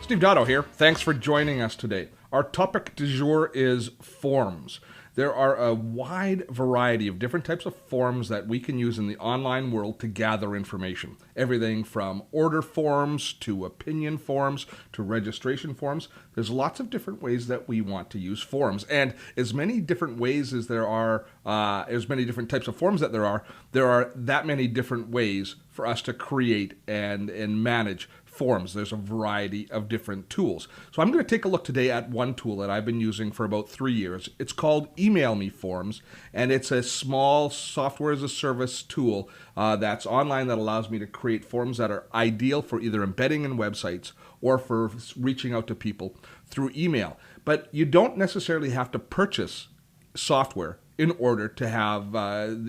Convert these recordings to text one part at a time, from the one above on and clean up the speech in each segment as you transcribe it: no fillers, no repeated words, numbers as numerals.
Steve Dotto here. Thanks for joining us today. Our topic du jour is forms. There are a wide variety of different types of forms that we can use in the online world to gather information. Everything from order forms to opinion forms to registration forms. There's lots of different ways that we want to use forms. And as many different ways as there are, as many different types of forms that there are that many different ways for us to create and manage forms. There's a variety of different tools. So I'm going to take a look today at one tool that I've been using for about 3 years. It's called Email Me Forms, and it's a small software as a service tool that's online that allows me to create forms that are ideal for either embedding in websites or for reaching out to people through email. But you don't necessarily have to purchase software in order to have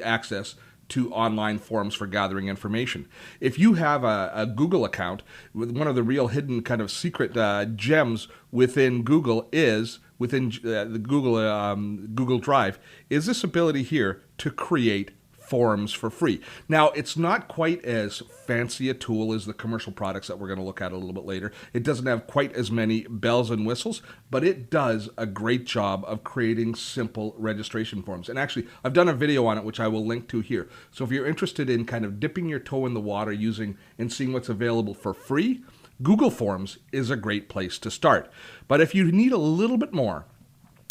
access to online forms for gathering information. If you have a Google account, one of the real hidden kind of secret gems within Google is, within the Google Drive, is this ability here to create forms for free. Now, it's not quite as fancy a tool as the commercial products that we're going to look at a little bit later. It doesn't have quite as many bells and whistles, but it does a great job of creating simple registration forms. And actually, I've done a video on it, which I will link to here. So if you're interested in kind of dipping your toe in the water using and seeing what's available for free, Google Forms is a great place to start. But if you need a little bit more,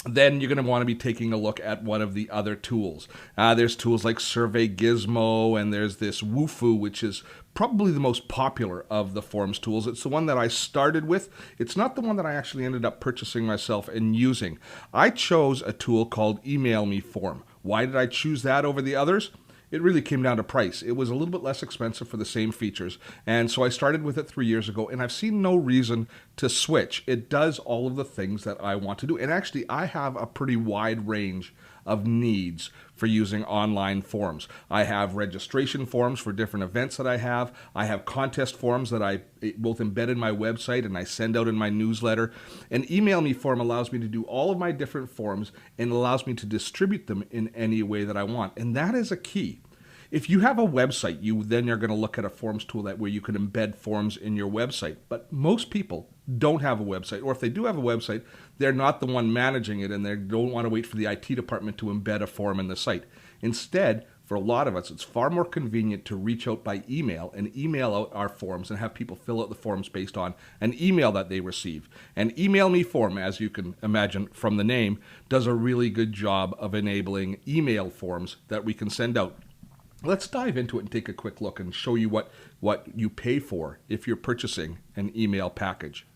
then you're going to want to be taking a look at one of the other tools. There's tools like Survey Gizmo, and there's this Wufoo, which is probably the most popular of the forms tools. It's the one that I started with. It's not the one that I actually ended up purchasing myself and using. I chose a tool called Email Me Form. Why did I choose that over the others? It really came down to price. It was a little bit less expensive for the same features. And so I started with it 3 years ago, and I've seen no reason to switch. It does all of the things that I want to do. And actually, I have a pretty wide range of needs for using online forms. I have registration forms for different events that I have. I have contest forms that I both embed in my website and I send out in my newsletter. An Email Me form allows me to do all of my different forms and allows me to distribute them in any way that I want. And that is a key. If you have a website, you then are going to look at a forms tool where you can embed forms in your website. But most people don't have a website, or if they do have a website, they're not the one managing it, and they don't want to wait for the IT department to embed a form in the site. Instead, for a lot of us, it's far more convenient to reach out by email and email out our forms and have people fill out the forms based on an email that they receive. And Email Me Form, as you can imagine from the name, does a really good job of enabling email forms that we can send out. Let's dive into it and take a quick look and show you what you pay for if you're purchasing an email package.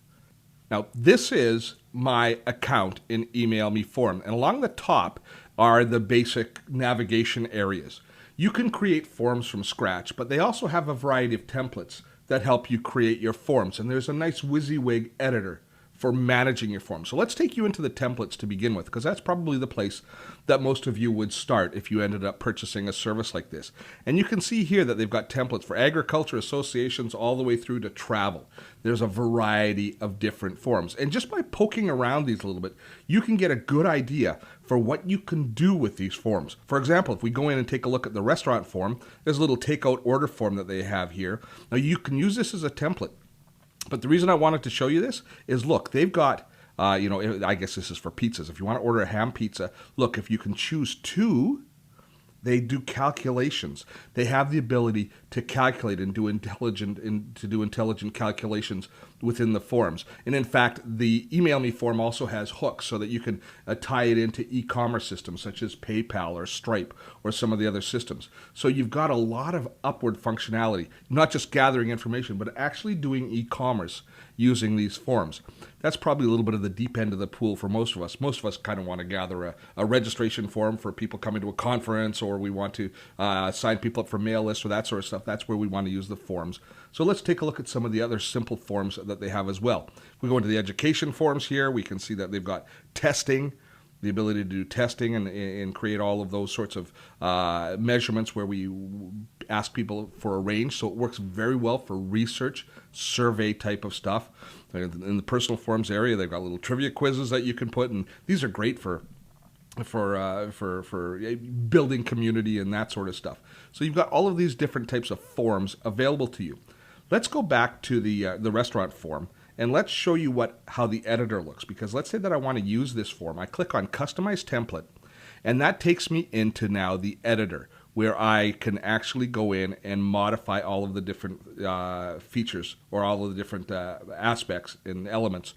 Now, this is my account in Email Me Form, and along the top are the basic navigation areas. You can create forms from scratch, but they also have a variety of templates that help you create your forms, and there's a nice WYSIWYG editor for managing your forms. So let's take you into the templates to begin with, because that's probably the place that most of you would start if you ended up purchasing a service like this. And you can see here that they've got templates for agriculture, associations, all the way through to travel. There's a variety of different forms. And just by poking around these a little bit, you can get a good idea for what you can do with these forms. For example, if we go in and take a look at the restaurant form, there's a little takeout order form that they have here. Now you can use this as a template. But the reason I wanted to show you this is, look, they've got, I guess this is for pizzas. If you want to order a ham pizza, look, if you can choose two, they do calculations. They have the ability to calculate and do intelligent calculations within the forms. And in fact, the Email Me form also has hooks so that you can tie it into e-commerce systems such as PayPal or Stripe or some of the other systems. So you've got a lot of upward functionality, not just gathering information, but actually doing e-commerce using these forms. That's probably a little bit of the deep end of the pool for most of us. Most of us kind of want to gather a registration form for people coming to a conference, or we want to sign people up for mail lists or that sort of stuff. That's where we want to use the forms. So let's take a look at some of the other simple forms that they have as well. If we go into the education forms here, we can see that they've got testing, the ability to do testing and create all of those sorts of measurements where we ask people for a range. So it works very well for research, survey type of stuff. In the personal forms area, they've got little trivia quizzes that you can put, and these are great for building community and that sort of stuff. So you've got all of these different types of forms available to you. Let's go back to the restaurant form And let's show you how the editor looks, because let's say that I want to use this form. I click on Customize Template, and that takes me into now the editor, where I can actually go in and modify all of the different features, or all of the different aspects and elements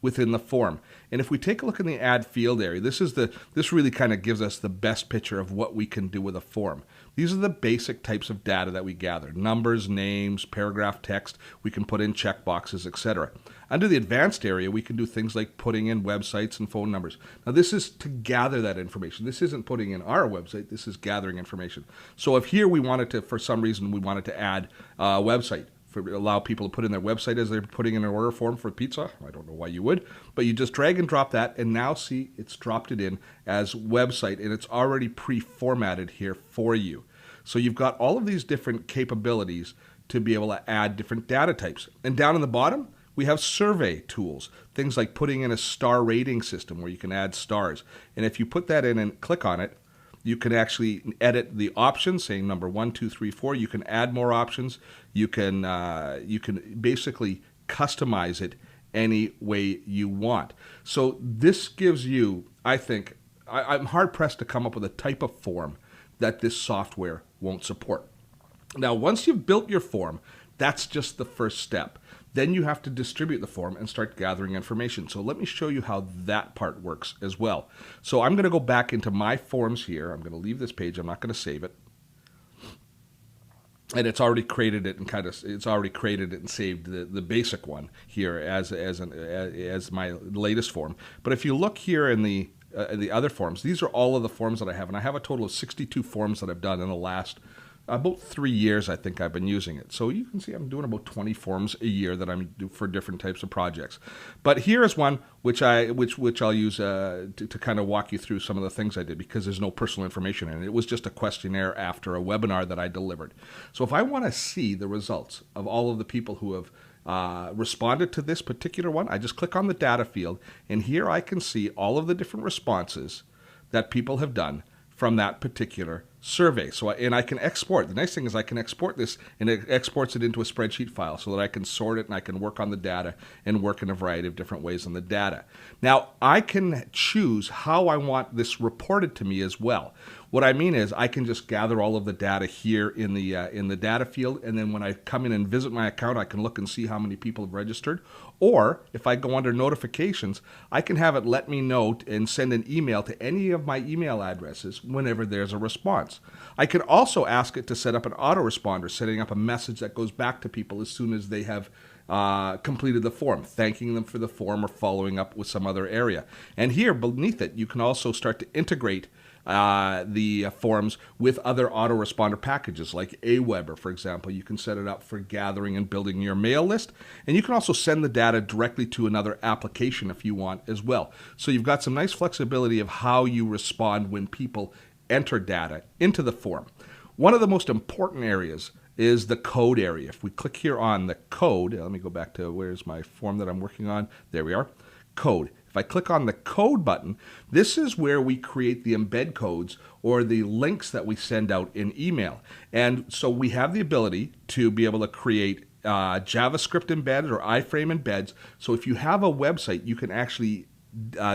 within the form. And if we take a look in the add field area, this really kind of gives us the best picture of what we can do with a form. These are the basic types of data that we gather: numbers, names, paragraph text. We can put in checkboxes, etc. Under the advanced area, we can do things like putting in websites and phone numbers. Now, this is to gather that information. This isn't putting in our website. This is gathering information. So if here we wanted to, for some reason, we wanted to add a website, allow people to put in their website as they're putting in an order form for pizza. I don't know why you would, but you just drag and drop that, and now see it's dropped it in as website, and it's already pre-formatted here for you. So you've got all of these different capabilities to be able to add different data types. And down in the bottom, we have survey tools, things like putting in a star rating system where you can add stars. And if you put that in and click on it, you can actually edit the options, saying number 1, 2, 3, 4. You can add more options. You can basically customize it any way you want. So this gives you, I think, I'm hard pressed to come up with a type of form that this software won't support. Now, once you've built your form, that's just the first step. Then you have to distribute the form and start gathering information. So let me show you how that part works as well. So I'm going to go back into my forms here. I'm going to leave this page. I'm not going to save it. And it's already created it and saved the basic one here as my latest form. But if you look here in the other forms, these are all of the forms that I have, and I have a total of 62 forms that I've done in the last about 3 years. I think I've been using it. So you can see I'm doing about 20 forms a year that I'm doing for different types of projects. But here is one which I'll use to kind of walk you through some of the things I did, because there's no personal information in it. It was just a questionnaire after a webinar that I delivered. So if I want to see the results of all of the people who have responded to this particular one, I just click on the data field, and here I can see all of the different responses that people have done from that particular survey. And I can export. The nice thing is I can export this, and it exports it into a spreadsheet file so that I can sort it and I can work on the data and work in a variety of different ways on the data. Now, I can choose how I want this reported to me as well. What I mean is I can just gather all of the data here in the data field, and then when I come in and visit my account, I can look and see how many people have registered. Or if I go under notifications, I can have it let me know and send an email to any of my email addresses whenever there's a response. I can also ask it to set up an autoresponder, setting up a message that goes back to people as soon as they have completed the form, thanking them for the form or following up with some other area. And here beneath it, you can also start to integrate the forms with other autoresponder packages like Aweber, for example. You can set it up for gathering and building your mail list, and you can also send the data directly to another application if you want as well. So you've got some nice flexibility of how you respond when people enter data into the form. One of the most important areas is the code area. If we click here on the code, let me go back to where's my form that I'm working on. There we are, code. If I click on the code button, this is where we create the embed codes or the links that we send out in email. And so we have the ability to be able to create JavaScript embeds or iframe embeds. So if you have a website, you can actually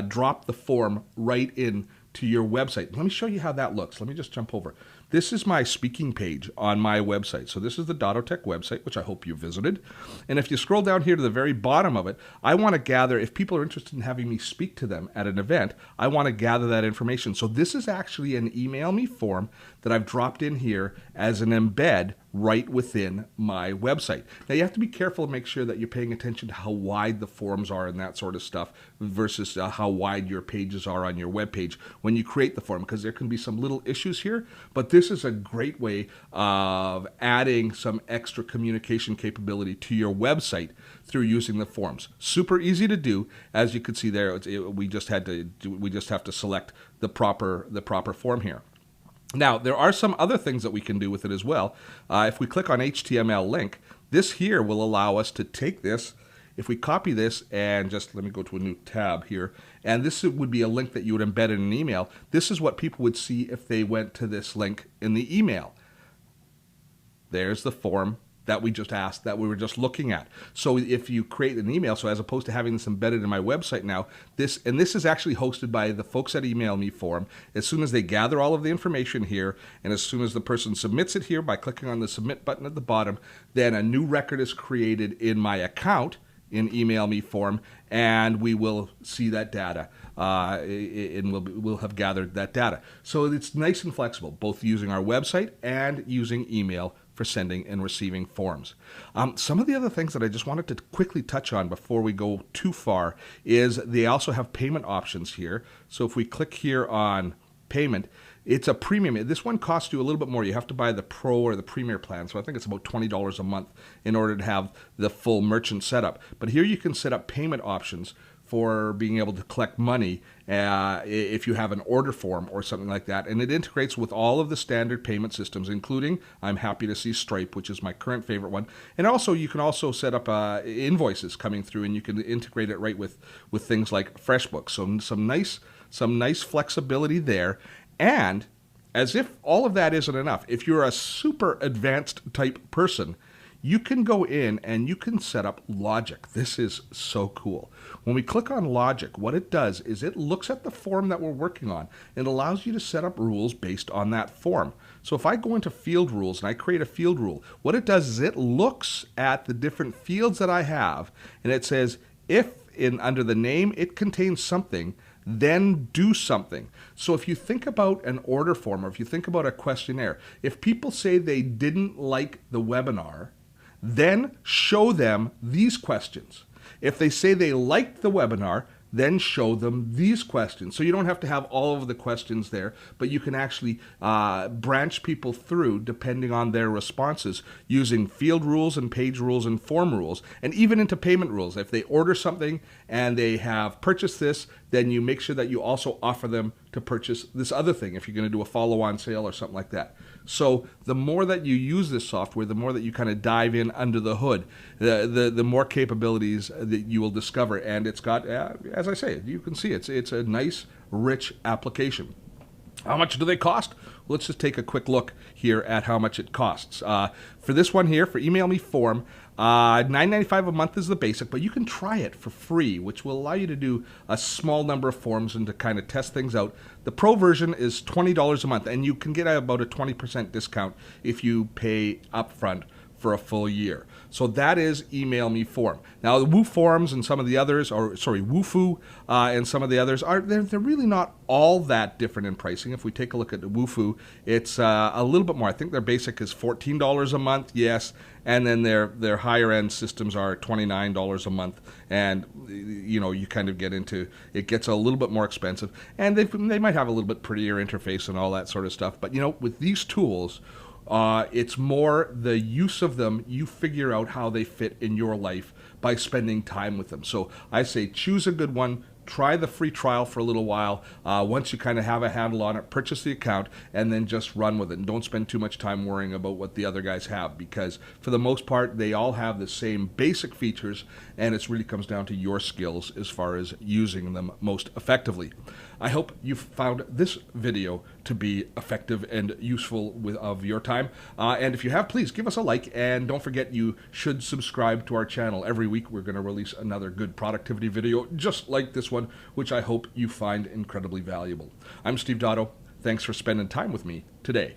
drop the form right in to your website. Let me show you how that looks. Let me just jump over. This is my speaking page on my website. So this is the Dottotech website, which I hope you visited. And if you scroll down here to the very bottom of it, I want to gather, if people are interested in having me speak to them at an event, I want to gather that information. So this is actually an email me form that I've dropped in here as an embed right within my website. Now you have to be careful and make sure that you're paying attention to how wide the forms are and that sort of stuff versus how wide your pages are on your web page when you create the form, because there can be some little issues here. But this is a great way of adding some extra communication capability to your website through using the forms. Super easy to do. As you can see there, we just have to select the proper form here. Now, there are some other things that we can do with it as well. If we click on HTML link, this here will allow us to take this. If we copy this and just let me go to a new tab here, and this would be a link that you would embed in an email. This is what people would see if they went to this link in the email. There's the form that we just asked, that we were just looking at. So if you create an email, so as opposed to having this embedded in my website now, this is actually hosted by the folks at Email Me Form. As soon as they gather all of the information here, and as soon as the person submits it here by clicking on the submit button at the bottom, then a new record is created in my account in Email Me Form, and we will see that data, and we'll have gathered that data. So it's nice and flexible, both using our website and using email for sending and receiving forms. Some of the other things that I just wanted to quickly touch on before we go too far is they also have payment options here. So if we click here on payment, it's a premium. This one costs you a little bit more. You have to buy the Pro or the Premier plan, so I think it's about $20 a month in order to have the full merchant setup. But here you can set up payment options for being able to collect money if you have an order form or something like that. And it integrates with all of the standard payment systems, including, I'm happy to see, Stripe, which is my current favorite one. And also, you can also set up invoices coming through, and you can integrate it right with things like FreshBooks. So some nice flexibility there. And as if all of that isn't enough, if you're a super advanced type person, you can go in and you can set up logic. This is so cool. When we click on logic, what it does is it looks at the form that we're working on and allows you to set up rules based on that form. So if I go into field rules and I create a field rule, what it does is it looks at the different fields that I have, and it says if under the name it contains something, then do something. So if you think about an order form, or if you think about a questionnaire, if people say they didn't like the webinar, then show them these questions. If they say they liked the webinar, then show them these questions. So you don't have to have all of the questions there, but you can actually branch people through depending on their responses using field rules and page rules and form rules, and even into payment rules. If they order something and they have purchased this, then you make sure that you also offer them to purchase this other thing if you're going to do a follow-on sale or something like that. So the more that you use this software, the more that you kind of dive in under the hood, the more capabilities that you will discover. And it's got, as I say, you can see it's a nice, rich application. How much do they cost? Let's just take a quick look here at how much it costs. For this one here, for Email Me Form, $9.95 a month is the basic, but you can try it for free, which will allow you to do a small number of forms and to kind of test things out. The Pro version is $20 a month, and you can get about a 20% discount if you pay upfront for a full year. So that is Email Me Form. Now the Woo Forms and some of the others, Woofoo and some of the others, they're really not all that different in pricing. If we take a look at the Woofoo, it's a little bit more. I think their basic is $14 a month, yes, and then their higher end systems are $29 a month, and you kind of get into, it gets a little bit more expensive, and they might have a little bit prettier interface and all that sort of stuff. But with these tools, it's more the use of them. You figure out how they fit in your life by spending time with them. So I say choose a good one. Try the free trial for a little while. Once you kind of have a handle on it, purchase the account, and then just run with it. And don't spend too much time worrying about what the other guys have, because for the most part, they all have the same basic features, and it really comes down to your skills as far as using them most effectively. I hope you found this video to be effective and useful of your time. And if you have, please give us a like, and don't forget you should subscribe to our channel. Every week we're going to release another good productivity video just like this one, which I hope you find incredibly valuable. I'm Steve Dotto. Thanks for spending time with me today.